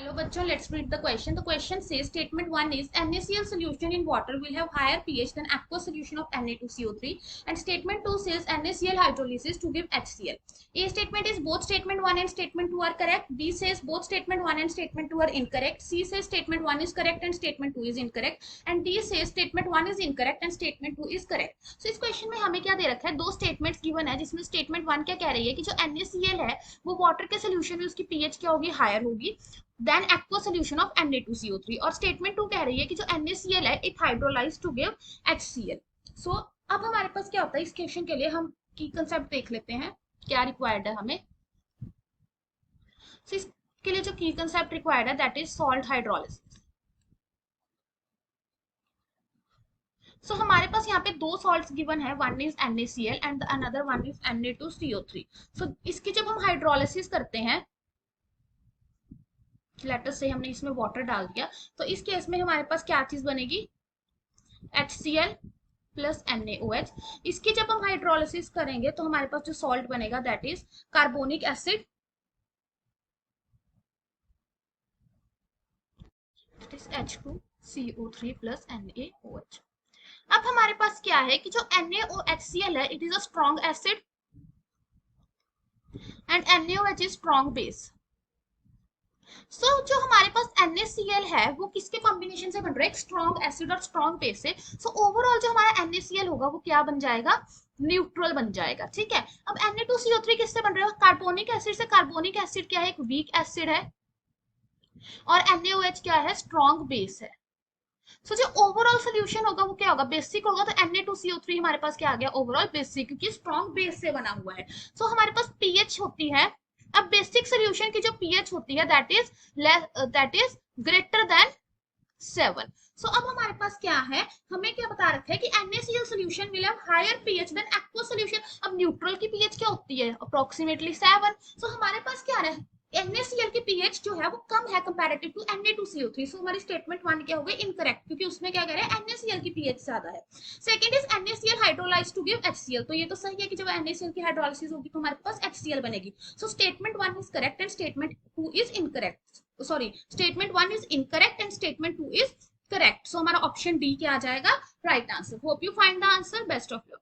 Hello बच्चों, let's read the question. The question says statement 1 is NaCl solution in water will have higher pH than aqueous solution of Na2CO3, and statement 2 says NaCl hydrolysis to give HCl. A statement is both statement 1 and statement 2 are correct. B says both statement 1 and statement 2 are incorrect. C says statement 1 is correct and statement 2 is incorrect, and D says statement 1 is incorrect and statement 2 is correct. So इस question में हमें क्या दे रखा है, दो statements given है जिसमें statement 1 क्या कह रही है कि जो NaCl है वो वाटर के सोल्यूशन में उसकी pH क्या होगी, हायर होगी then aqua solution of Na2CO3, और स्टेटमेंट 2 कह रही है कि जो NaCl है it hydrolyze to give HCl. So अब हमारे पास क्या होता है, इस क्वेश्चन के लिए हम की कंसेप्ट देख लेते हैं क्या रिक्वायर्ड है हमें. so, इसके लिए जो की कंसेप्ट रिक्वायर्ड है दैट इज सॉल्ट हाइड्रोलिसिस. सो हमारे पास यहाँ पे दो सॉल्ट्स गिवन है, one is NaCl and another one is Na2CO3. सो इसकी जब हम हाइड्रोलिसिस करते हैं, लेटर से हमने इसमें वाटर डाल दिया, तो इस केस में हमारे पास क्या चीज बनेगी, HCl प्लस NaOH. इसकी जब हम हाइड्रोलिसिस करेंगे तो हमारे पास जो सॉल्ट बनेगा that is carbonic acid, H2CO3 plus NaOH. अब हमारे पास क्या है कि जो NaOHCl है it is a strong acid and NaOH is strong base. So जो हमारे पास NaCl है वो किसके कॉम्बिनेशन से बन रहा है, एक स्ट्रॉन्ग एसिड और स्ट्रॉन्ग बेस से. सो ओवरऑल जो हमारा NaCl होगा वो क्या बन जाएगा, न्यूट्रल बन जाएगा. ठीक है, अब Na2CO3 किससे बन रहा है, कार्बोनिक एसिड से. कार्बोनिक एसिड क्या है, एक वीक एसिड है, और NaOH क्या है, स्ट्रॉन्ग बेस है. सो जो ओवरऑल सोल्यूशन होगा वो क्या होगा, बेसिक होगा. तो Na2CO3 हमारे पास क्या आ गया, ओवरऑल बेसिक, क्योंकि स्ट्रॉन्ग बेस से बना हुआ है. सो हमारे पास पीएच होती है, अब बेसिक सोल्यूशन की जो पीएच होती है दैट इज ग्रेटर देन 7. सो अब हमारे पास क्या है, हमें क्या बता रखा है कि NaCl solution will have higher pH than aqueous solution. अब न्यूट्रल की पीएच क्या होती है, अप्रोक्सीमेटली 7. सो हमारे पास क्या है, NaCl की पीएच जो है वो कम है कंपैरेटिव टू Na2CO3. सो हमारी स्टेटमेंट 1 क्या हो गई, इनकरेक्ट, क्योंकि उसमें क्या कह रहे हैं NaCl की पीएच ज्यादा है. Second is NaCl hydrolyze to give HCl. तो ये तो सही है कि जब NaCl की हाइड्रोलाइसिस होगी तो हमारे पास HCl बनेगी. So statement 1 is correct and statement 2 is incorrect. Sorry, statement 1 is incorrect and statement 2 is correct. So हमारा ऑप्शन डी क्या आ जाएगा, right answer. Hope you find the answer. Best of luck.